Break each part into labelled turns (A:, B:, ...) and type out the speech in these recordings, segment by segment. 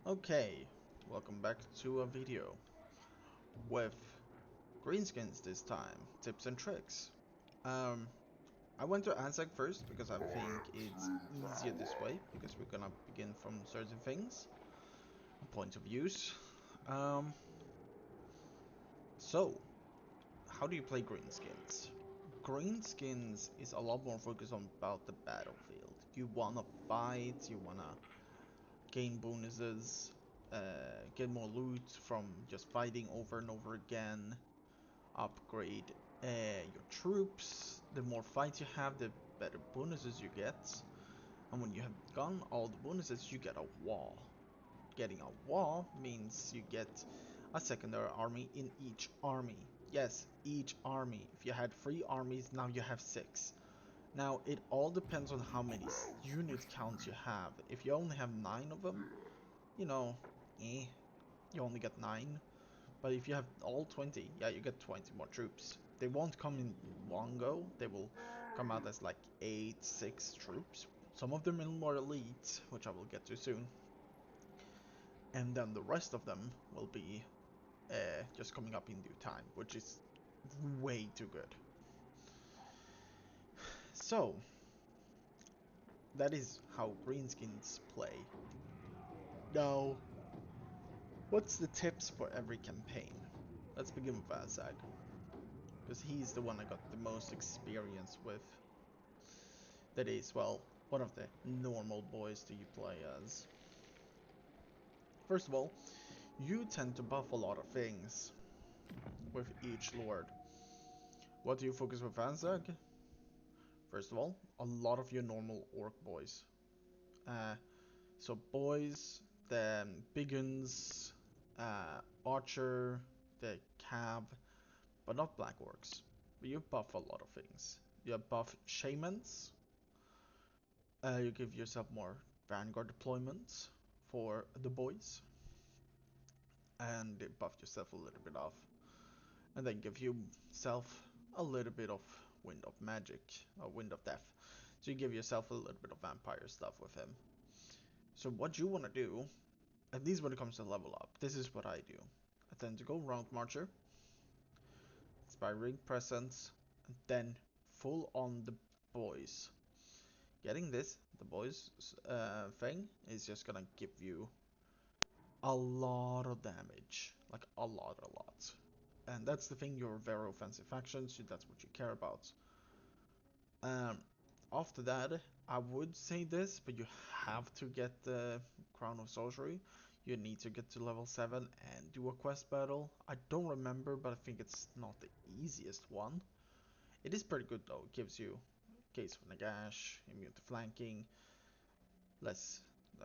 A: Okay, welcome back to a video with greenskins this time, tips and tricks. Um, I went to Anzac first because I think it's easier this way because we're gonna begin from certain things, point of views. Um, so, how do you play greenskins? Greenskins is a lot more focused on about the battlefield. You wanna fight, you wanna gain bonuses, get more loot from just fighting over and over again, upgrade your troops. The more fights you have, the better bonuses you get. And when you have gotten all the bonuses, you get a wall. Getting a wall means you get a secondary army in each army. Yes, each army. If you had 3 armies, now you have 6. Now, it all depends on how many unit counts you have. If you only have 9 of them, you know, you only get 9. But if you have all 20, yeah, you get 20 more troops. They won't come in one go. They will come out as like 8, 6 troops. Some of them are more elite, which I will get to soon. And then the rest of them will be just coming up in due time, which is way too good. So, that is how greenskins play. Now, what's the tips for every campaign? Let's begin with Azag, because he's the one I got the most experience with. That is, well, one of the normal boys that you play as. First of all, you tend to buff a lot of things with each lord. What do you focus with Anzag? First of all, a lot of your normal orc boys. Uh, so boys, the Biggins, Archer, the Cav, but not black orcs. But you buff a lot of things. You buff shamans. You give yourself more vanguard deployments for the boys, and buff yourself a little bit off, and then give yourself a little bit of wind of magic, or wind of death. So you give yourself a little bit of vampire stuff with him. So what you want to do, at least when it comes to level up, this is what I do. I tend to go round marcher, inspiring presence, and then full on the boys. Getting this, the boys thing, is just gonna give you a lot of damage. Like a lot. And that's the thing, you're a very offensive faction, so that's what you care about. Um, After that, I would say this, but you have to get the Crown of Sorcery. You need to get to level 7 and do a quest battle. I don't remember, but I think it's not the easiest one. It is pretty good though, it gives you Case of Nagash, immune to flanking, less,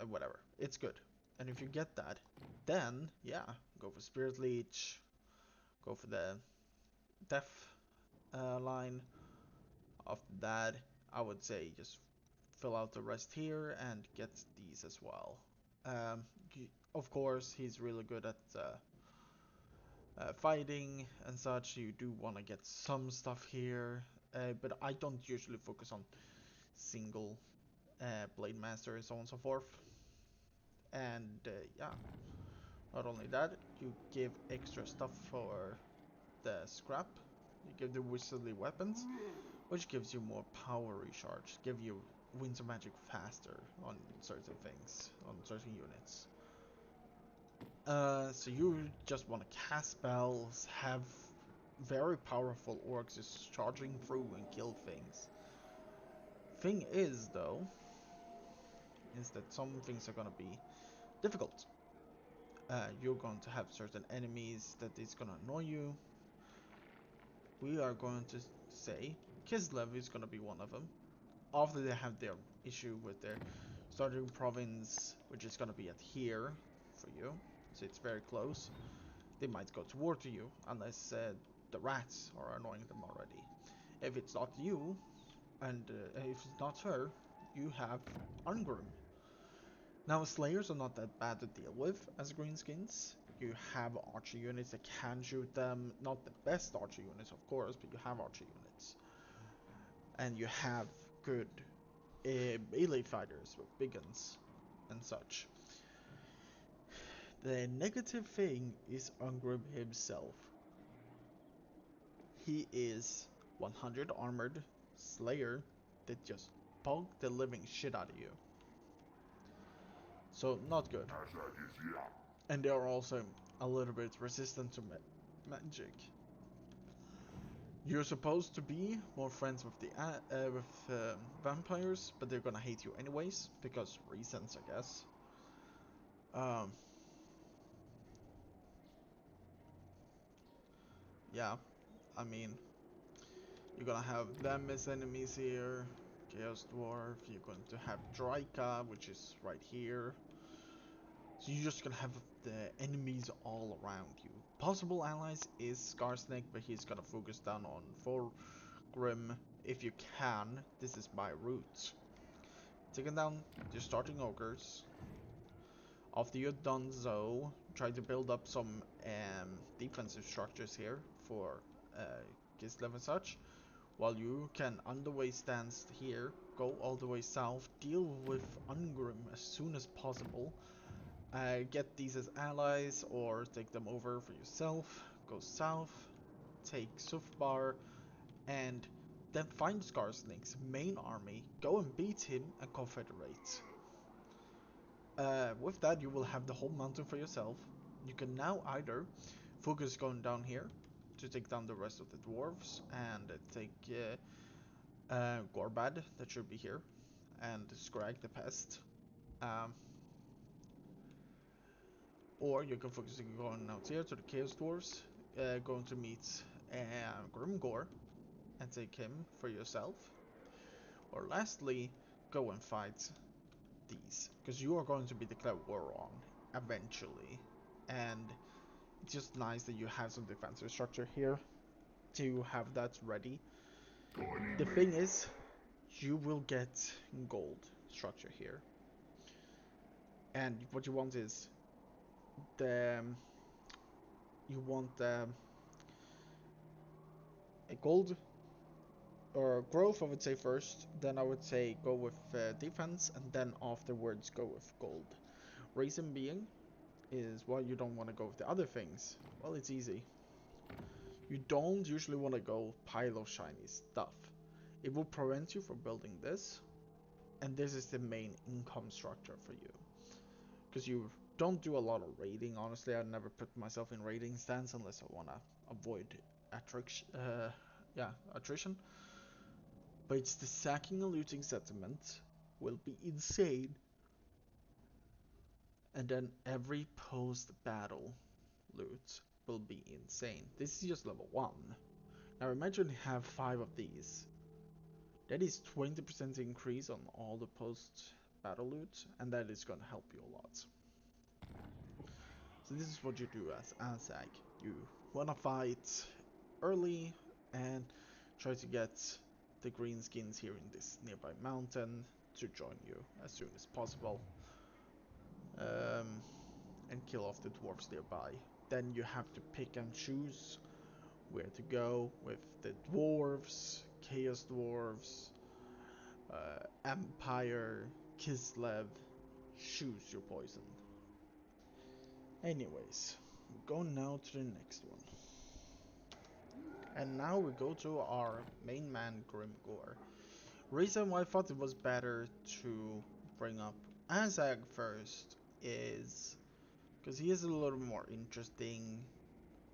A: whatever. It's good. And if you get that, then, yeah, go for Spirit Leech, go for the Death line. After that, I would say just fill out the rest here and get these as well. Um, of course, he's really good at fighting and such. You do want to get some stuff here, but I don't usually focus on single Blade Master and so on and so forth. And yeah, not only that, you give extra stuff for the scrap. You give the wizardly weapons, which gives you more power recharge, give you winds of magic faster on certain things, on certain units. So you just want to cast spells, have very powerful orcs just charging through and kill things. Thing is, though, is that some things are gonna be difficult. You're going to have certain enemies that is gonna annoy you. We are going to say Kislev is gonna be one of them. After they have their issue with their starting province, which is gonna be at here for you, so it's very close. They might go to war to you unless the rats are annoying them already. If it's not you, and if it's not her, you have Ungrim. Now Slayers are not that bad to deal with as greenskins. You have archer units that can shoot them. Not the best archer units, of course, but you have archer units. And you have good melee fighters with big guns and such. The negative thing is Ungrim himself. He is 100 armored Slayer that just punk the living shit out of you. So, not good. And they are also a little bit resistant to magic. You're supposed to be more friends with the vampires, but they're gonna hate you anyways because reasons, I guess. Um, yeah, I mean, you're gonna have them as enemies here. Chaos Dwarf. You're going to have Draika, which is right here. So you're just gonna have the enemies all around you. Possible allies is Scarsnake, but he's gonna focus down on Grim if you can. This is my route. Taking down your starting ogres. After you're done so, try to build up some defensive structures here for Kislev and such. While you can on the way stand here, go all the way south, deal with Ungrim as soon as possible. Get these as allies or take them over for yourself. Go south, take Sufbar, and then find Scarsnake's main army, go and beat him and confederate. With that, you will have the whole mountain for yourself. You can now either focus going down here to take down the rest of the dwarves and take Gorbad, that should be here, and Scrag the Pest. Um, or you can focus on going out here to the Chaos Dwarves, going to meet Grimgor and take him for yourself. Or lastly, go and fight these, because you are going to be declared war on eventually, and it's just nice that you have some defensive structure here to have that ready. The thing is, you will get gold structure here, and what you want is the you want a gold or growth. I would say first, then I would say go with defense, and then afterwards go with gold. Reason being is why you don't want to go with the other things. Well, it's easy. You don't usually want to go pile of shiny stuff. It will prevent you from building this, and this is the main income structure for you. Because you don't do a lot of raiding, honestly. I never put myself in raiding stance unless I want to avoid attrition. But it's the sacking and looting settlement will be insane. And then every post-battle loot will be insane. This is just level 1. Now imagine you have 5 of these. That is 20% increase on all the post-battle loot, and that is gonna help you a lot. So this is what you do as Azag. You wanna fight early and try to get the greenskins here in this nearby mountain to join you as soon as possible. And kill off the dwarves nearby. Then you have to pick and choose where to go with the dwarves, chaos dwarves, Empire, Kislev. Choose your poison. Anyways, we go now to the next one. And now we go to our main man, Grimgor. Reason why I thought it was better to bring up Azag first is because he is a little more interesting,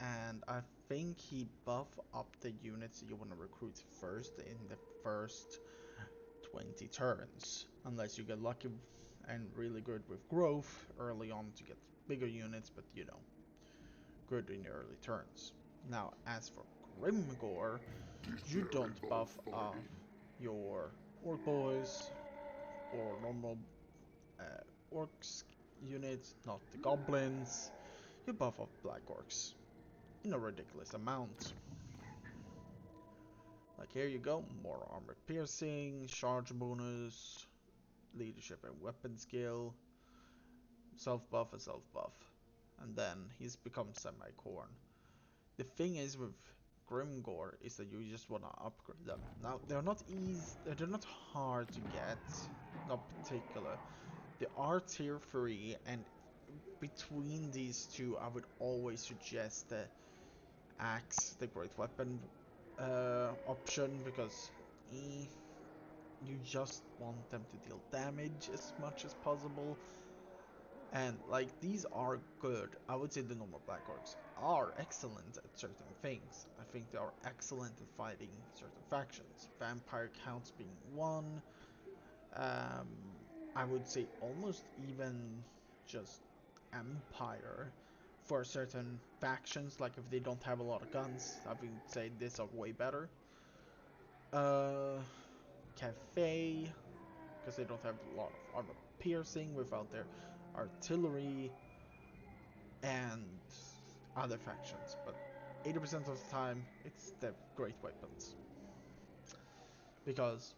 A: and I think he buff up the units you want to recruit first in the first 20 turns, unless you get lucky and really good with growth early on to get bigger units, but you know, good in the early turns. Now, as for Grimgor, you don't buff up your orc boys or normal orcs units, not the goblins. You buff up black orcs in a ridiculous amount. Like here you go, more armor piercing, charge bonus, leadership and weapon skill, self buff and self buff. And then he's become semi-corn. The thing is with Grimgor is that you just wanna upgrade them. Now they're not they're not hard to get, not particular. They are tier 3 and between these two, I would always suggest the axe, the great weapon option, because you just want them to deal damage as much as possible. And like these are good. I would say the normal Black Orcs are excellent at certain things. I think they are excellent at fighting certain factions. Vampire counts being one. Um, I would say almost even just Empire for certain factions. Like if they don't have a lot of guns, I would say these are way better. Uh, Cafe, because they don't have a lot of armor piercing without their artillery and other factions, but 80% of the time it's the great weapons because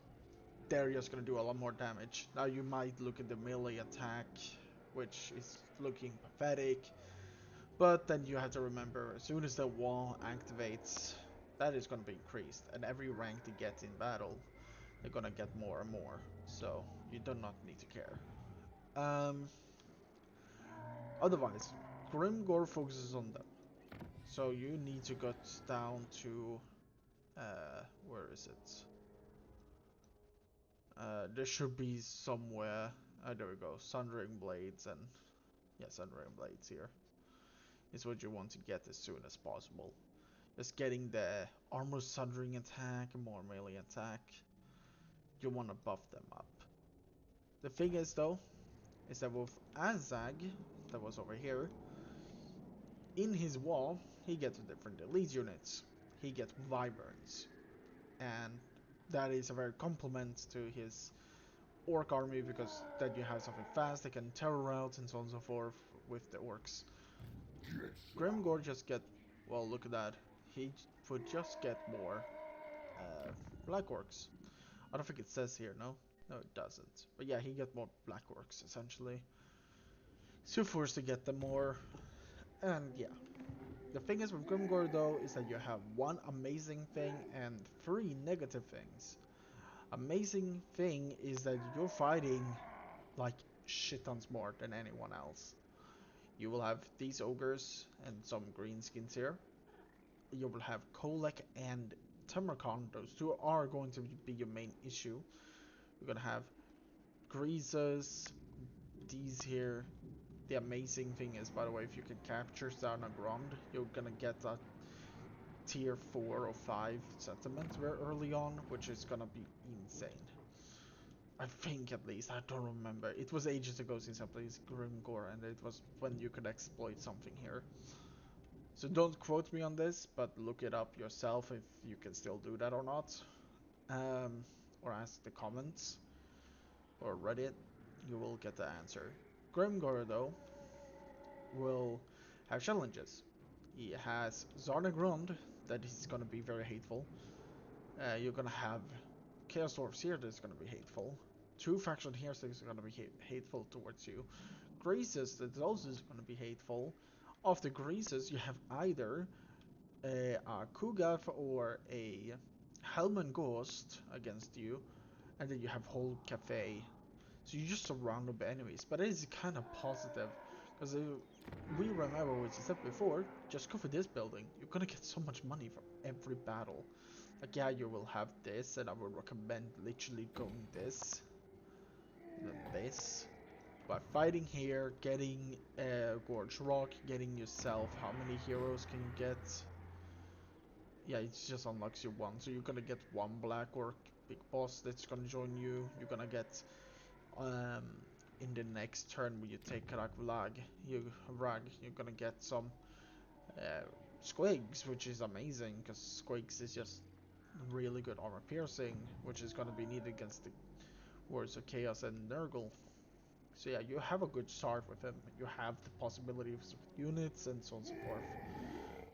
A: they're just gonna do a lot more damage. Now you might look at the melee attack, which is looking pathetic, but then you have to remember as soon as the wall activates, that is gonna be increased, and every rank they get in battle, they're gonna get more and more. So you do not need to care. Um, Otherwise, Grimgore focuses on them. So you need to get down to where is it? There should be somewhere. There we go. Sundering Blades and yeah, Sundering Blades here is what you want to get as soon as possible. Just getting the armor sundering attack, more melee attack. You want to buff them up. The thing is though, is that with Azag, that was over here, in his wall, he gets different elite units. He gets Wyverns, and that is a very compliment to his orc army because then you have something fast, they can terrorize and so on and so forth with the orcs. Grimgore just get, well look at that, he would just get more black orcs. I don't think it says here, no? No it doesn't. But yeah, he get more black orcs essentially. So forced to get them more, and yeah. The thing is with Grimgore though is that you have one amazing thing and three negative things. Amazing thing is that you're fighting like shit tons more than anyone else. You will have these ogres and some greenskins here. You will have Kolek and Temerkon. Those two are going to be your main issue. You're gonna have Greases, these here. The amazing thing is, by the way, if you can capture Zarnagrond, you're gonna get a tier 4 or 5 settlement very early on, which is gonna be insane. I think at least, I don't remember. It was ages ago since I played Grimgore, and it was when you could exploit something here. So don't quote me on this, but look it up yourself if you can still do that or not. Or ask the comments or Reddit, you will get the answer. Grimgore though will have challenges. He has Zarnagrund that is gonna be very hateful. You're gonna have Chaos Dwarves here that's gonna be hateful. Two faction here that's gonna be hateful towards you. Greases that also is gonna be hateful. Of the Greases, you have either a Kugath or a Helman Ghost against you, and then you have whole Cafe. So you just surrounded by enemies, but it is kind of positive because we remember what you said before. Just go for this building. You're gonna get so much money from every battle. Like yeah, you will have this, and I would recommend literally going this, then this. But fighting here, getting Gorge Rock, getting yourself, how many heroes can you get? Yeah, it just unlocks you one. So you're gonna get one Black Orc big boss that's gonna join you. You're gonna get um in the next turn when you take you're gonna get some Squigs, which is amazing because Squigs is just really good armor piercing, which is gonna be needed against the Warriors of Chaos and Nurgle. So yeah, you have a good start with him. You have the possibilities with units and so on and so forth.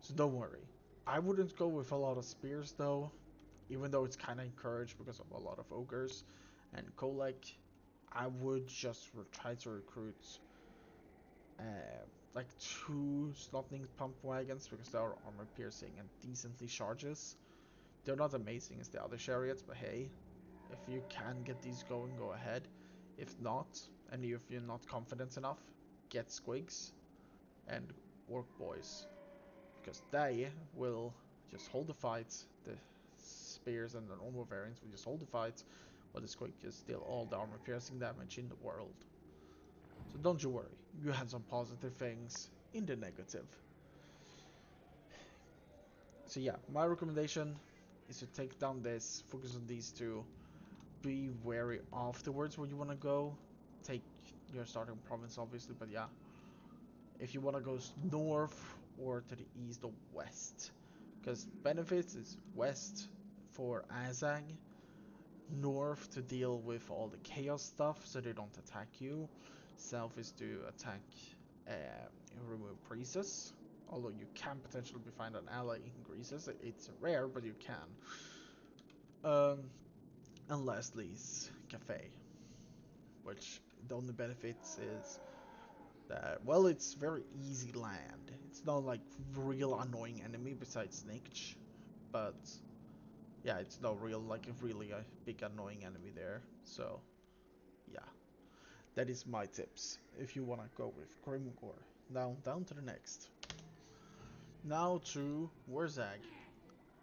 A: So don't worry. I wouldn't go with a lot of spears though, even though it's kind of encouraged because of a lot of ogres and Kolek. I would just try to recruit uh, like two Slotning pump wagons because they are armor piercing and decently charges. They're not amazing as the other chariots, but hey, if you can get these going, go ahead. If not, and if you're not confident enough, get squigs and orc boys, because they will just hold the fight. The spears and the normal variants will just hold the fight, but the squig is still all the armor piercing damage in the world. So don't you worry, you had some positive things in the negative. So yeah, my recommendation is to take down this, focus on these two, be wary afterwards where you want to go. Take your starting province obviously, but yeah, if you want to go north or to the east or west, because benefits is west for Azag, north to deal with all the chaos stuff so they don't attack you, south is to attack remove Greases, although you can potentially find an ally in Greases. It's rare, but you can. And lastly is Cafe, which the only benefits is that, well, it's very easy land. It's not like real annoying enemy besides Niche, but yeah, it's not real like a really big annoying enemy there. So yeah, that is my tips if you wanna go with Grimgor. Now down to the next. Now to Warzag.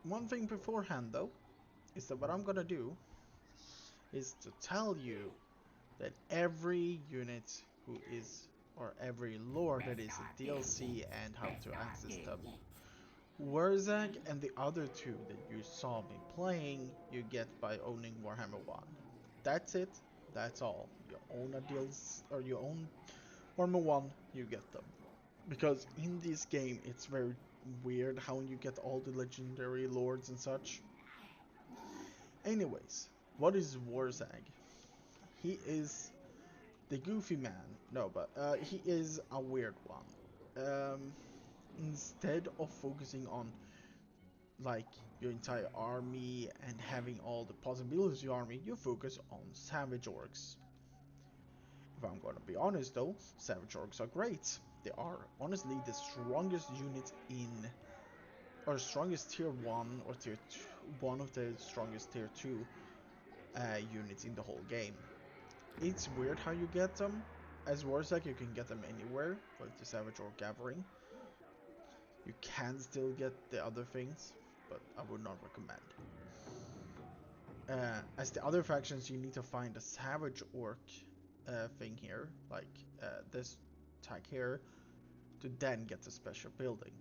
A: One thing beforehand though is that what I'm gonna do is to tell you that every unit who is, or every lore that is a DLC and how to access them. Warzag and the other two that you saw me playing, you get by owning Warhammer 1. That's it. That's all. You own a DLC, or you own Warhammer 1, you get them. Because in this game, it's very weird how you get all the legendary lords and such. Anyways, what is Warzag? He is the goofy man. No, but he is a weird one. Instead of focusing on like your entire army and having all the possibilities of your army, you focus on savage orcs. If I'm gonna be honest though, savage orcs are great. They are honestly the strongest units in, or strongest tier 1 or tier 2, one of the strongest tier 2 units in the whole game. It's weird how you get them. As Warzag, you can get them anywhere with the Savage Orc Gathering. You can still get the other things, but I would not recommend. As the other factions, you need to find a Savage Orc thing here, like this tag here, to then get the special building.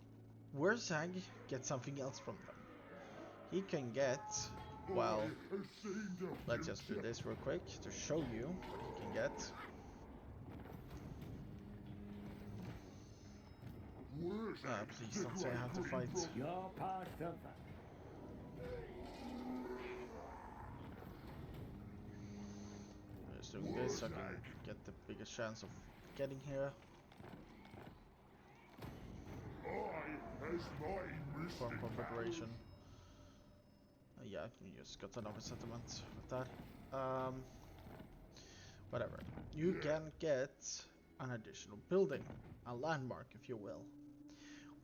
A: Warzag gets something else from them. He can get, well, let's just do this real quick to show you what he can get. Please don't say I have to fight.
B: You're part of
A: Just doing this so I can get the biggest chance of getting here. Farm Confederation. Yeah, you just got another settlement with that. Whatever. You can get an additional building, a landmark if you will.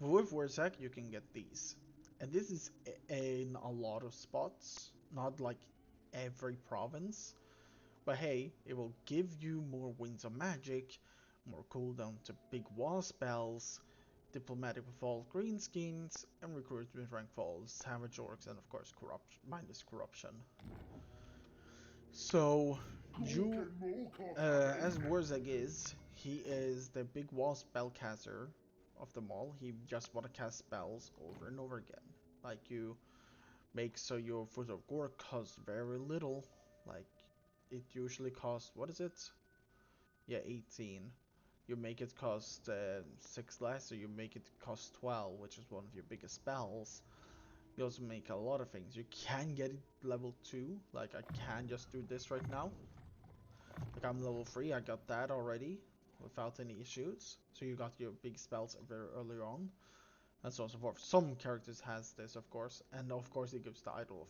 A: With Warzag you can get these. And this is in a lot of spots, not like every province. But hey, it will give you more winds of magic, more cooldown to big wall spells, diplomatic with all greenskins, and recruitment rank for all savage orcs, and of course minus corruption. So you, as Warzag is, he is the big wall spellcaster of them all. He just wanna cast spells over and over again. Like you make so your Foot of Gore costs very little. Like it usually costs, what is it? Yeah, 18. You make it cost 6 less, so you make it cost 12, which is one of your biggest spells. You also make a lot of things. You can get it level 2, like I can just do this right now. Like I'm level 3, I got that already without any issues. So you got your big spells very early on, and so on and so forth. Some characters has this, of course, and of course it gives the idol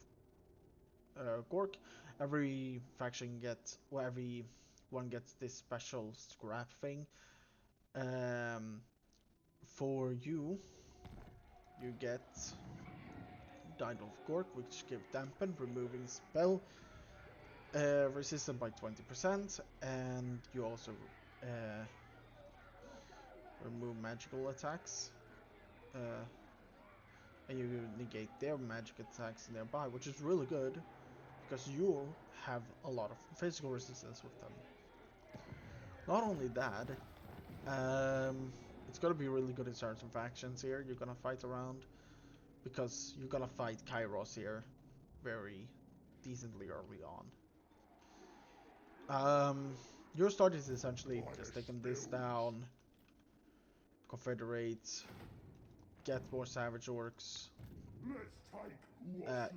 A: of Gork. Every faction gets, well, every one gets this special scrap thing. For you, you get the idol of Gork, which give dampen, removing spell resistant by 20%, and you also remove magical attacks. Uh, and you negate their magic attacks nearby, which is really good because you have a lot of physical resistance with them. Not only that, it's gonna be really good in terms of actions here. You're gonna fight around because you're gonna fight Kairos here very decently early on. Your start is essentially just taking this down, confederate, get more savage orcs.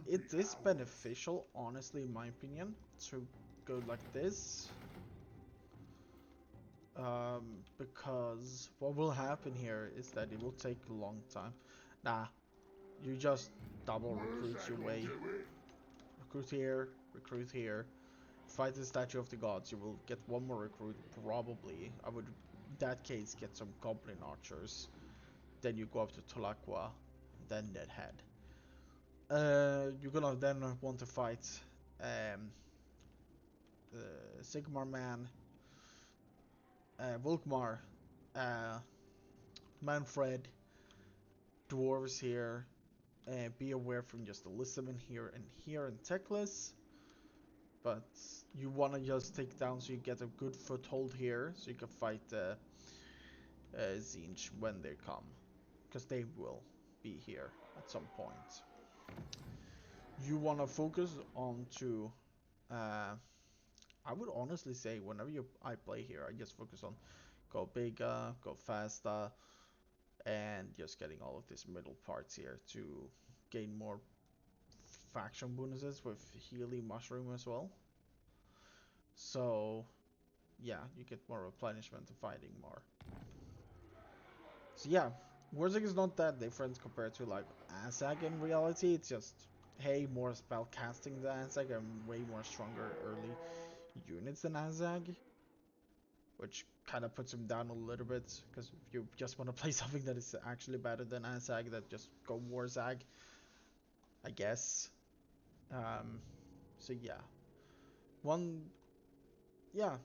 A: It is beneficial, honestly, in my opinion, to go like this. Because what will happen here is that it will take a long time. Nah, you just double recruit your way. Recruit here. Fight the Statue of the Gods, you will get one more recruit, probably. I would, in that case, get some Goblin Archers. Then you go up to Tolaqua, then Deadhead. You're gonna then want to fight Sigmar Man, Volkmar, Manfred, Dwarves here. Be aware from just the Lissaman here and Teclis. But you want to just take down so you get a good foothold here, so you can fight Zinj when they come, because they will be here at some point. You want to focus on to, I would honestly say whenever I play here, I just focus on go bigger, go faster, and just getting all of these middle parts here to gain more faction bonuses with Healy Mushroom as well. So yeah, you get more replenishment and fighting more. So yeah, Warzig is not that different compared to like Azag in reality. It's just, hey, more spell casting than Azag and way more stronger early units than Azag. Which kind of puts him down a little bit, because if you just want to play something that is actually better than Azag, then just go Warzag, I guess. So yeah.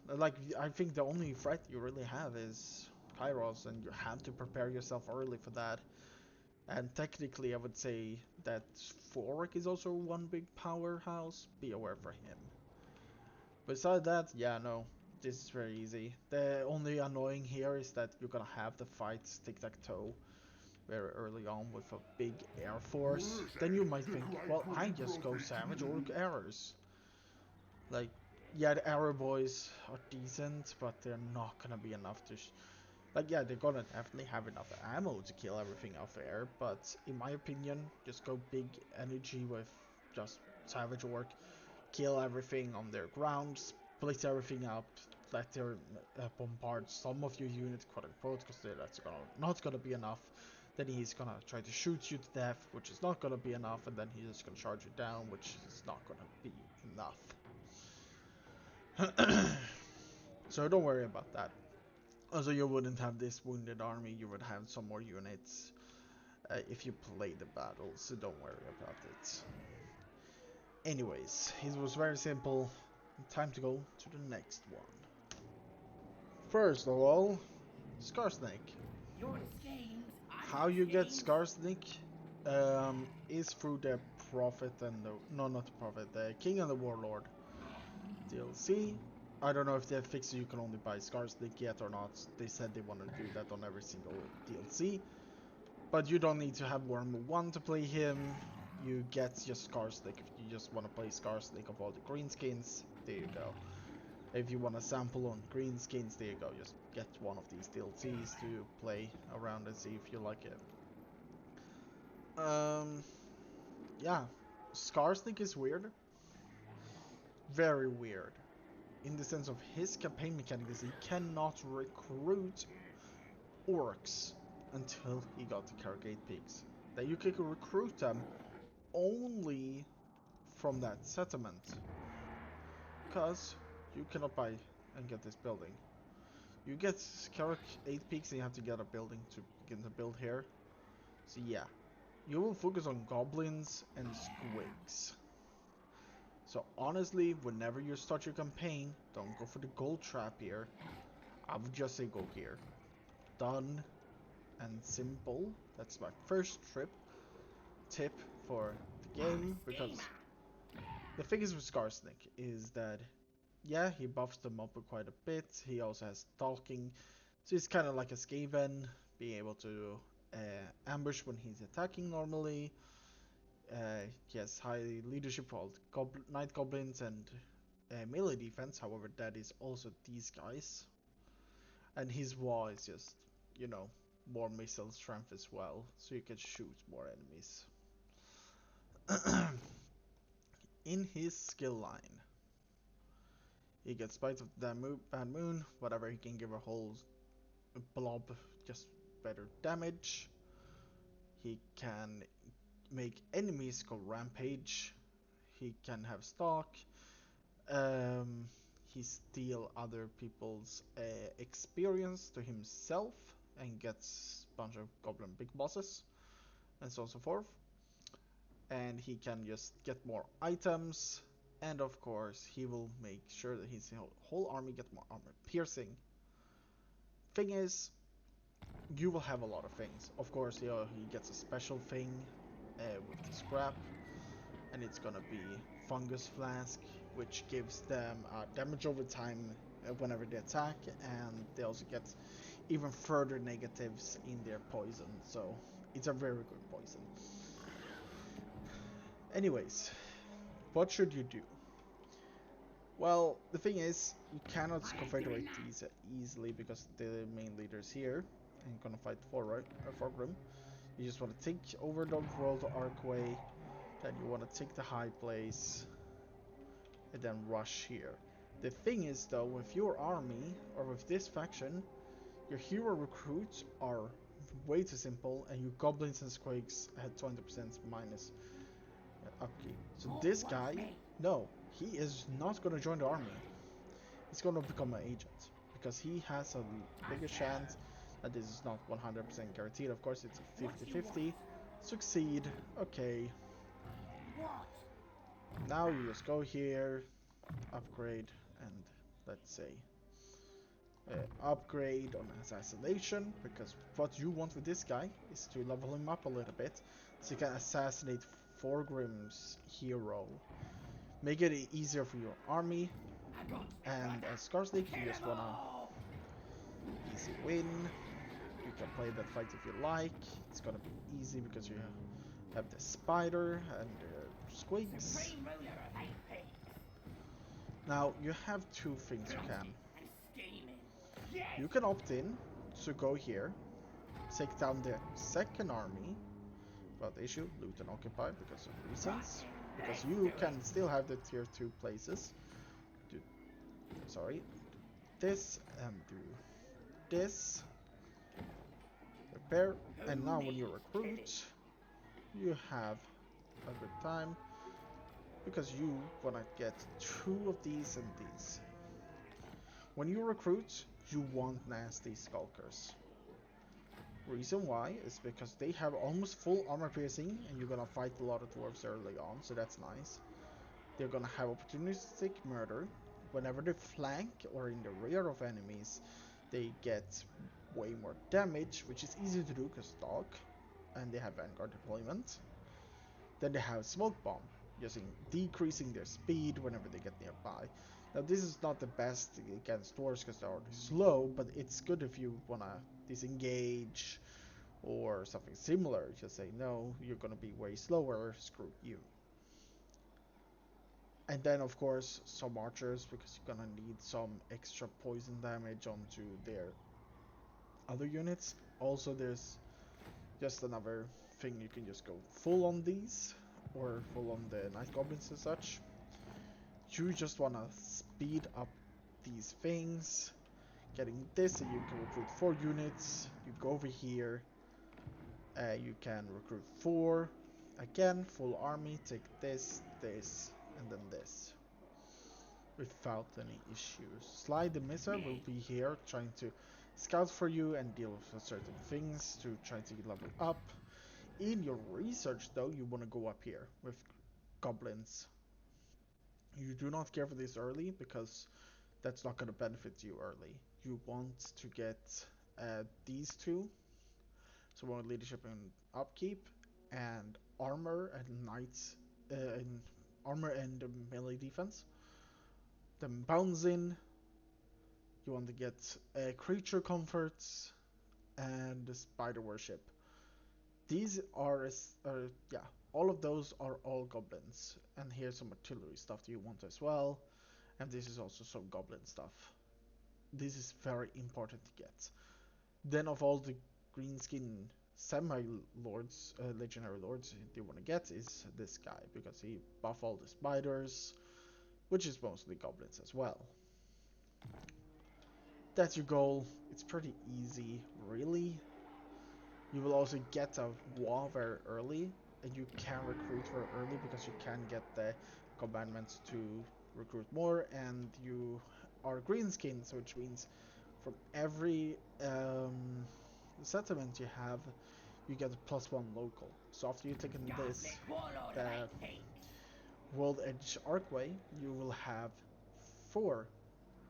A: Like, I think the only threat you really have is Kairos, and you have to prepare yourself early for that. And technically, I would say that Fork is also one big powerhouse. Be aware for him. Besides that, yeah, no, this is very easy. The only annoying here is that you're gonna have the fights tic-tac-toe very early on with a big air force. Then you might think, well, I just go Savage Orc Errors. Like, yeah, the Arrow Boys are decent, but they're not gonna be enough to like, yeah, they're gonna definitely have enough ammo to kill everything off air, but in my opinion, just go big energy with just Savage Orc, kill everything on their ground, split everything up, let their bombard some of your units, quote unquote, because that's not gonna be enough. Then he's gonna try to shoot you to death, which is not gonna be enough, and then he's just gonna charge you down, which is not gonna be enough. So don't worry about that. Also, you wouldn't have this wounded army, you would have some more units if you play the battle, so don't worry about it. Anyways, it was very simple. Time to go to the next one. First of all, Scarsnake. How you get Scarsnake is through the Prophet and the... No, not the Prophet, the King and the Warlord DLC. I don't know if they fixed you can only buy Scarsnake yet or not. They said they want to do that on every single DLC. But you don't need to have Worm 1 to play him. You get just Scarsnake if you just want to play Scarsnake of all the greenskins. There you go. If you want to sample on greenskins, there you go. Just get one of these DLCs to play around and see if you like it. Yeah. Scarsnake is weird. Very weird. In the sense of his campaign mechanic is he cannot recruit orcs until he got the Carragate Peaks. Then you can recruit them only from that settlement. Because you cannot buy and get this building. You get Carragate Peaks and you have to get a building to begin to build here. So yeah. You will focus on goblins and squigs. So honestly, whenever you start your campaign, don't go for the gold trap here. I would just say go here. Done. and simple. That's my first tip for the game, because the thing is with Skarsnik is that yeah, he buffs them up quite a bit. He also has stalking, so he's kind of like a Skaven, being able to ambush when he's attacking normally. He has high leadership called Night Goblins and melee defense. However, that is also these guys, and his wall is just, you know, more missile strength as well, so you can shoot more enemies. In his skill line, he gets Spite of the Bad Moon, whatever, he can give a whole blob just better damage. He can make enemies go rampage. He can have stalk. Um, he steal other people's experience to himself and gets a bunch of goblin big bosses and so on and so forth. And he can just get more items, and of course he will make sure that his whole army gets more armor piercing. Thing is, you will have a lot of things. Of course, he gets a special thing with the scrap, and it's gonna be Fungus Flask, which gives them damage over time whenever they attack, and they also get even further negatives in their poison, so it's a very good poison. Anyways, what should you do? Well, the thing is, you cannot confederate these easily because the main leader is here and gonna fight Forgrim. You just want to take over the world Archway, then you want to take the high place, and then rush here. The thing is though, with your army, or with this faction, your hero recruits are way too simple, and your goblins and squakes had 20% minus upkeep. So this guy, no, he is not gonna join the army. He's gonna become an agent, because he has a bigger chance that this is not 100% guaranteed. Of course, it's a 50-50. Succeed, okay. Now you just go here, upgrade, and let's say upgrade on assassination, because what you want with this guy is to level him up a little bit so you can assassinate Forgrim's hero. Make it easier for your army, and as Skarsnik, you just wanna easy win. You can play that fight if you like. It's gonna be easy because you have the spider and the squigs. Now you have two things you can. You can opt in to go here, take down the second army without issue, loot and occupy because of reasons. Because you can still have the tier 2 places. Do, sorry, this and do this. Repair, and now when you recruit, you have a good time because you wanna get two of these and these. When you recruit, you want nasty skulkers. Reason why is because they have almost full armor piercing, and you're gonna fight a lot of dwarves early on, so that's nice. They're gonna have opportunistic murder. Whenever they flank or in the rear of enemies, they get way more damage, which is easy to do because dog, and they have vanguard deployment. Then they have smoke bomb, decreasing their speed whenever they get nearby. Now this is not the best against dwarves because they're already slow, but it's good if you wanna disengage or something similar. Just say no, you're gonna be way slower, screw you. And then of course some archers, because you're gonna need some extra poison damage onto their other units. Also there's just another thing, you can just go full on these or full on the night goblins and such. You just wanna speed up these things, getting this, and you can recruit 4 units. You go over here, you can recruit 4, again full army, take this, this, and then this without any issues. Slide the Missa will be here trying to scout for you and deal with certain things to try to level up. In your research though, you want to go up here with goblins. You do not care for this early because that's not going to benefit you early. You want to get these two, so more leadership and upkeep, and armor and knights, and armor and melee defense. Then bouncing, you want to get creature comforts and spider worship. These yeah, all of those are all goblins. And here's some artillery stuff that you want as well. And this is also some goblin stuff. This is very important to get. Then of all the greenskin semi-lords, legendary lords you want to get is this guy, because he buff all the spiders, which is mostly goblins as well. That's your goal. It's pretty easy, really. You will also get a wall very early, and you can recruit very early because you can get the commandments to recruit more, and you are greenskins, which means from every settlement you have, you get a +1 local. So after you've taken this World Edge Archway, you will have 4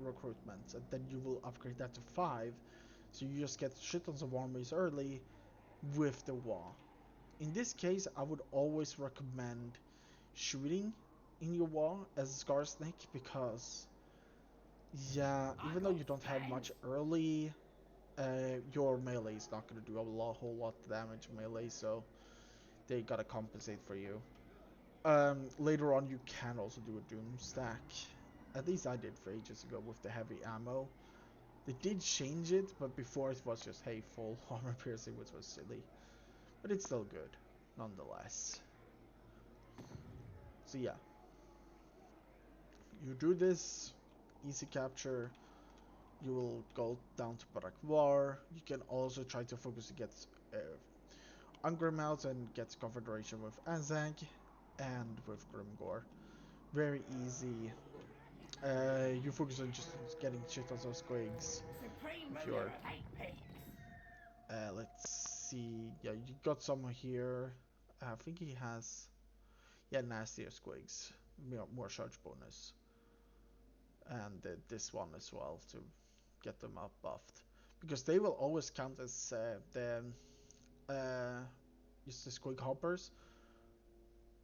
A: recruitments, and then you will upgrade that to 5. So you just get shit tons of armies early with the wall. In this case, I would always recommend shooting in your wall as a Scar Snake, because yeah, even though you don't have much early, your melee is not going to do a whole lot of damage melee, so they gotta compensate for you. Later on, you can also do a Doom stack. At least I did for ages ago with the heavy ammo. They did change it, but before it was just, hey, full armor piercing, which was silly. But it's still good, nonetheless. So yeah, you do this, easy capture. You will go down to Barak. You can also try to focus to get Ungrim and get Confederation with Azag and with Grimgore. Very easy. You focus on just getting shit on those squigs. If you're, let's see, yeah, you got someone here. I think he has, yeah, nastier squigs, more charge bonus, and this one as well to get them up buffed, because they will always count as just the squig hoppers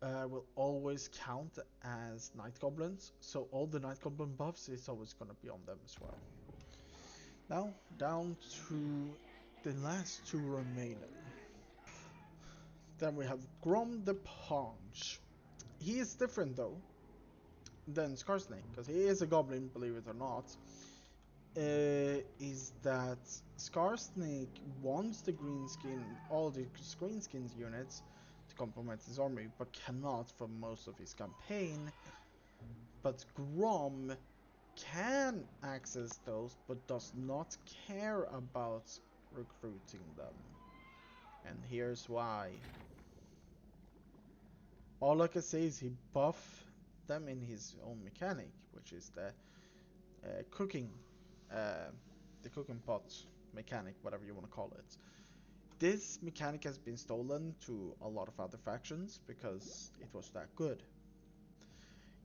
A: will always count as night goblins, so all the night goblin buffs is always gonna be on them as well. Now down to the last 2 remaining. Then we have Grom the Paunch. He is different though than Scarsnake, because he is a goblin, believe it or not. Is that Scarsnake wants the greenskin, all the greenskins units to complement his army, but cannot for most of his campaign. But Grom can access those, but does not care about recruiting them. And here's why. All I can say is he buffed them in his own mechanic, which is cooking, uh, the cooking pot mechanic, whatever you want to call it. This mechanic has been stolen to a lot of other factions because it was that good.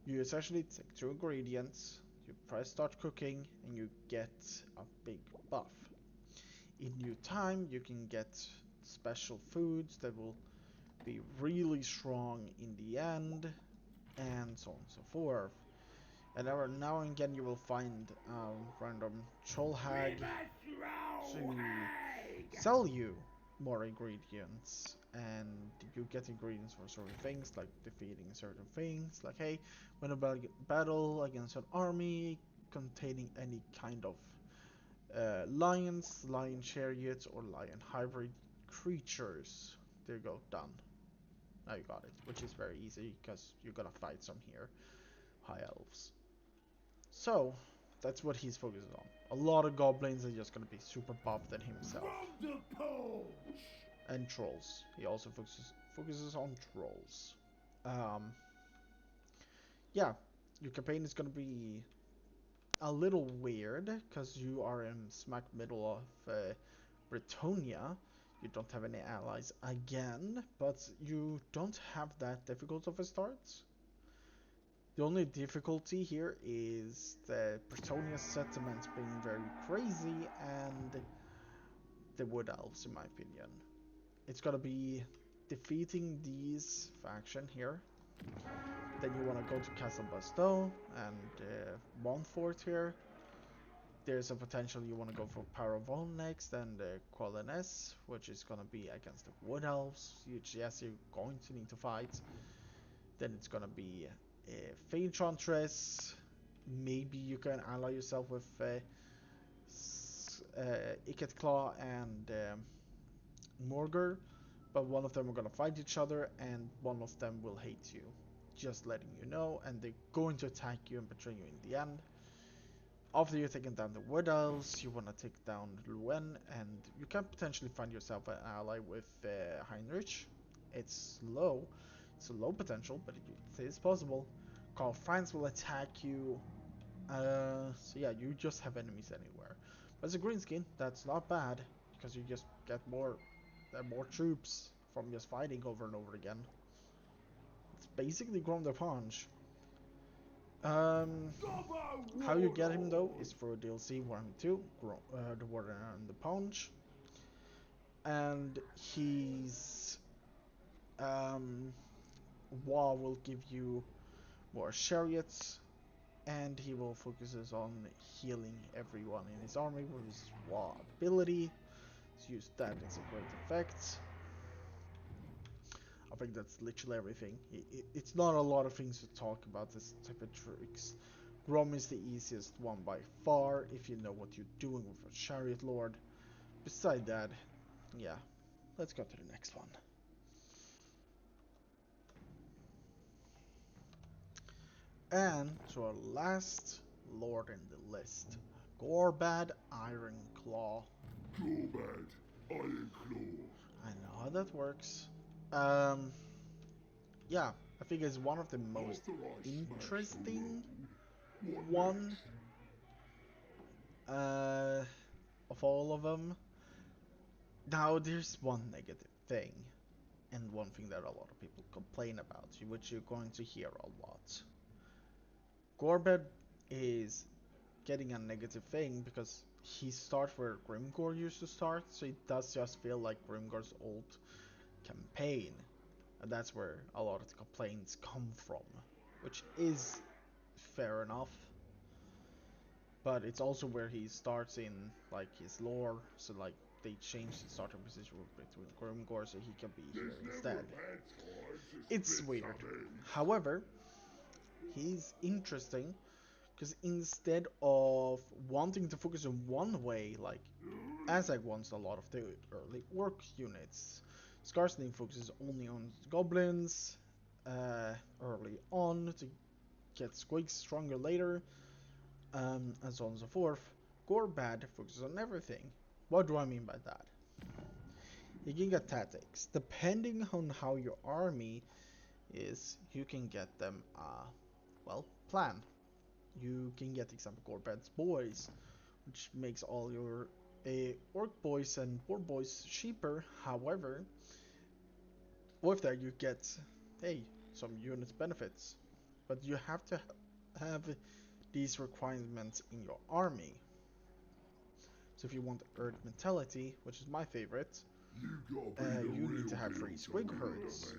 A: You essentially take 2 ingredients, you press start cooking, and you get a big buff. In due time, you can get special foods that will be really strong in the end, and so on and so forth. And now and again you will find random troll hag to sell you more ingredients, and you get ingredients for certain things, like defeating certain things, like hey, when about battle against an army containing any kind of lions, lion chariots, or lion hybrid creatures. There you go, done. Now you got it, which is very easy because you're gonna fight some here, high elves. So that's what he's focused on. A lot of goblins are just gonna be super buffed than himself. And trolls. He also focuses on trolls. Um, yeah, your campaign is gonna be a little weird because you are in smack middle of Bretonia. You don't have any allies again, but you don't have that difficult of a start. The only difficulty here is the Bretonia settlements being very crazy and the Wood Elves, in my opinion. it's gonna be defeating these faction here. Then you want to go to Castle Bastow and Montfort here. There's a potential you want to go for Paravon next and Qualeness, which is gonna be against the Wood Elves, which yes you're going to need to fight. Then it's gonna be Enchantress. Maybe you can ally yourself with Icket Claw and Morgur, but one of them are gonna fight each other and one of them will hate you. Just letting you know, and they're going to attack you and betray you in the end. After you've taken down the Wood Elves, you want to take down Luen, and you can potentially find yourself an ally with Heinrich. It's low, it's a low potential, but it is possible. Karl Franz will attack you. So yeah, you just have enemies anywhere. But as a green skin, that's not bad because you just get more troops from just fighting over and over again. It's basically Grom the Punch. How you get him though is through DLC 1 and 2, the Warden and the Punch. And he's Wah will give you more chariots, and he will focuses on healing everyone in his army with his Wah ability. Let's use that as a great effect. I think that's literally everything. It's not a lot of things to talk about this type of tricks. Grom is the easiest one by far if you know what you're doing with a Chariot Lord. Beside that, yeah, let's go to the next one. And to our last lord in the list, Gorbad Ironclaw.
B: Gorbad Ironclaw.
A: I know how that works. Yeah, I think it's one of the most interesting one of all of them. Now, there's one negative thing, and one thing that a lot of people complain about, which you're going to hear a lot. Gorbad is getting a negative thing because he starts where Grimgor used to start, so it does just feel like Grimgor's old campaign. And that's where a lot of the complaints come from, which is fair enough. But it's also where he starts in like his lore, so like they changed the starting position between Grimgor so he can be here instead. It's weird. However, he's interesting because instead of wanting to focus on one way, like Azag wants a lot of the early orc units, Skarsning focuses only on goblins early on to get Squigs stronger later, and so on and so forth. Gorbad focuses on everything. What do I mean by that? You can get tactics. Depending on how your army is, you can get them, well, plan. You can get, example, Gorbad's boys, which makes all your orc boys and dwarf boys cheaper. However, with that you get, hey, some unit benefits, but you have to have these requirements in your army. So if you want Earth Mentality, which is my favorite, you need to have 3 Squig herds.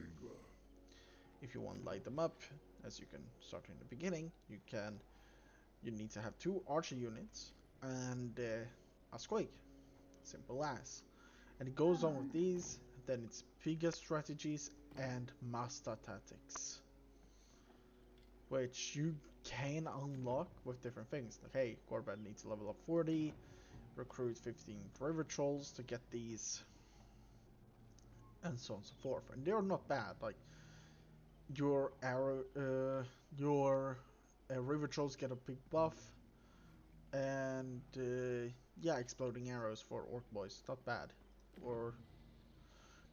A: If you want to light them up, as you can start in the beginning, you need to have 2 archer units and a Squig. Simple as. And it goes on with these, then it's Piga strategies and Master tactics, which you can unlock with different things. Like, hey, Gorbad needs to level up 40, recruit 15 River Trolls to get these, and so on and so forth. And they're not bad. Like, your River Trolls get a big buff, and yeah, exploding arrows for Orc Boys, not bad. Or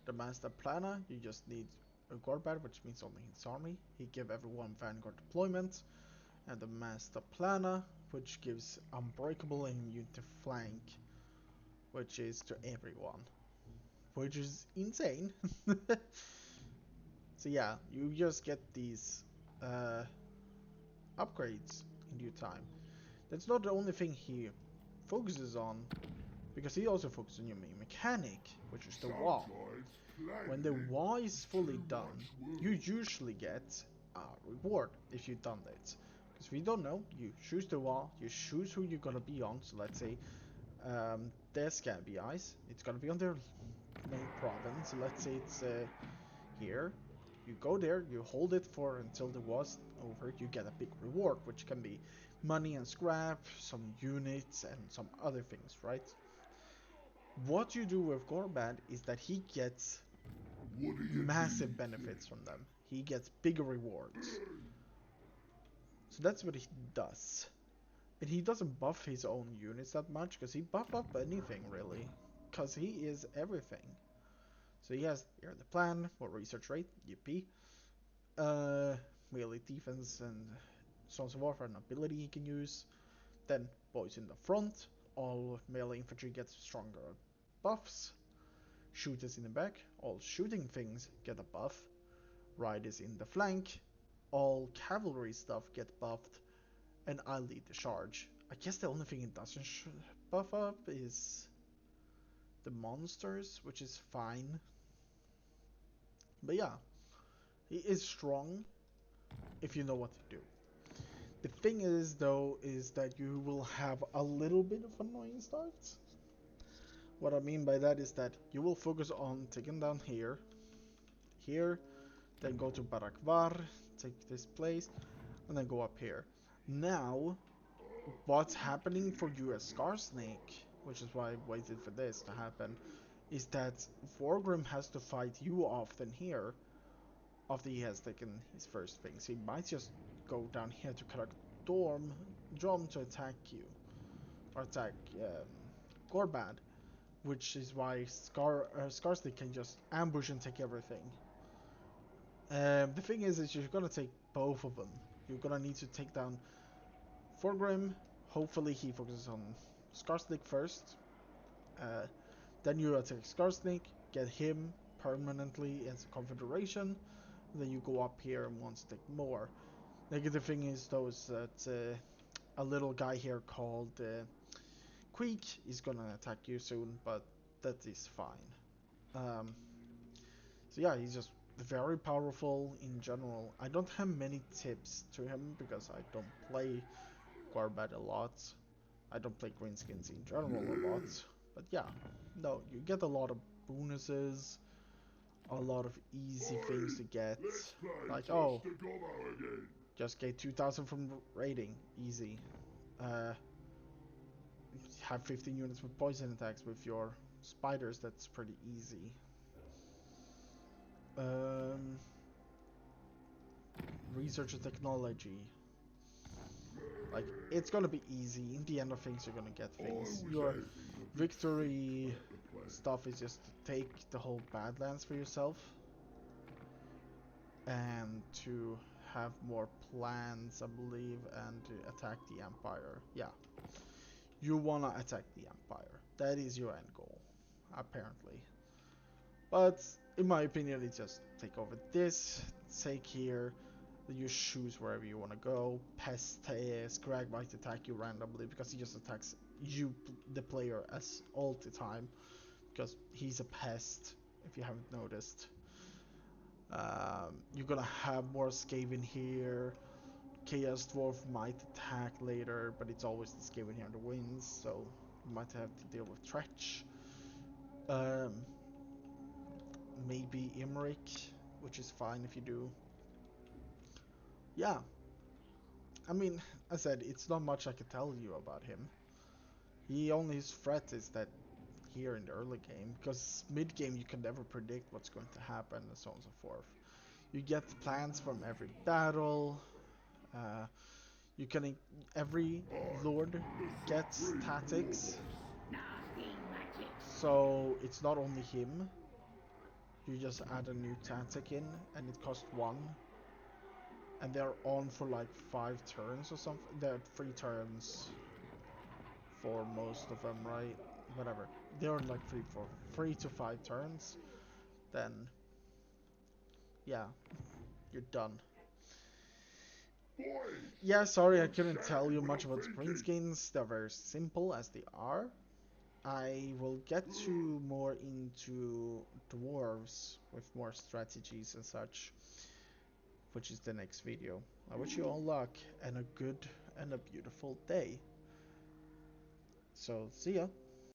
A: the Master Planner, you just need a Gorbad, which means only his army. He give everyone Vanguard deployment, and the Master Planner, which gives Unbreakable and immune to flank, which is to everyone, which is insane. So yeah, you just get these upgrades in due time. That's not the only thing he focuses on, because he also focuses on your main mechanic, which is the wall. When the
B: Plainly,
A: wall is fully
B: too
A: done,
B: much
A: you
B: work.
A: usually get a reward if you've done it. Because if you don't know, you choose the wall, you choose who you're gonna be on. So let's say there's gonna be ice. It's gonna be on their main province. So let's say it's here. You go there, you hold it for until the war's over. You get a big reward, which can be money and scrap, some units, and some other things, right? What you do with Gorbad is that he gets
B: What do you
A: massive
B: need
A: benefits
B: then?
A: from them. He gets bigger rewards. So that's what he does. And he doesn't buff his own units that much, because he buff up anything, really. Because he is everything. So he has here the plan, more research rate, yippee. Uh, melee defense and Sons of Warfare, an ability he can use. Then boys in the front, all melee infantry gets stronger buffs. Shooters in the back, all shooting things get a buff. Riders in the flank, all cavalry stuff get buffed, and I lead the charge. I guess the only thing it doesn't buff up is the monsters, which is fine. But yeah, he is strong if you know what to do. The thing is, though, is that you will have a little bit of annoying starts. What I mean by that is that you will focus on taking down here, then go to Barakvar, take this place, and then go up here. Now, what's happening for you as Scarsnake, which is why I waited for this to happen, is that Vorgrim has to fight you off then here after he has taken his first things. He might just go down here to collect Drum to attack you, or attack Gorbad, which is why Scarsnake can just ambush and take everything. The thing is you're gonna take both of them. You're gonna need to take down Forgrim. Hopefully he focuses on Scarsnake first. Uh, then you attack Scarsnake, get him permanently as a confederation. Then you go up here and want to take more. Negative thing is though is that a little guy here called Queek is gonna attack you soon, but that is fine. Um, so yeah, he's just very powerful in general. I don't have many tips to him because I don't play Gorbad a lot. I don't play greenskins in general a lot.
B: Yeah.
A: But yeah, no, you get a lot of bonuses, a lot of easy things
B: Boys,
A: to get.
B: let's play
A: Like,
B: Toss
A: oh,
B: the Gobbo again.
A: just get 2000 from raiding, easy. Uh, have 15 units with poison attacks with your spiders, that's pretty easy. Um, research and technology. Like, it's gonna be easy. In the end of things, you're gonna get
B: I
A: things.
B: was
A: Your
B: having a bit fun
A: victory
B: about the plan.
A: stuff is just to take the whole Badlands for yourself and to have more plans, I believe, and to attack the Empire. Yeah, you wanna attack the Empire. That is your end goal, apparently. But in my opinion, it's just take over this, take here, you choose wherever you want to go. Pest Scrag might attack you randomly because he just attacks you, the player, as all the time because he's a pest. If you haven't noticed, you're gonna have more Skaven here. Chaos Dwarf might attack later, but it's always the Skaven here in the wins, so you might have to deal with Tretch. Um, maybe Imric, which is fine if you do. Yeah, I mean, I said it's not much I can tell you about him. He only his threat is that here in the early game, because mid game you can never predict what's going to happen and so on and so forth. You get plans from every battle. Uh, you can every lord
B: I'm the
A: gets
B: supreme
A: tactics,
B: boss.
A: so it's not only him. You just add a new tactic in, and it costs one, and they're on for like 5 turns or something. They're 3 turns for most of them, right? Whatever. They're on like 3 to 5 turns. Then, yeah, you're done.
B: Boys,
A: Yeah, sorry I
B: I'm
A: couldn't tell
B: saying
A: you
B: what
A: much
B: I'm
A: about
B: thinking.
A: greenskins. They're very simple as they are. I will get to more into dwarves with more strategies and such, which is the next video. I wish you all luck and a good and a beautiful day. So, see ya.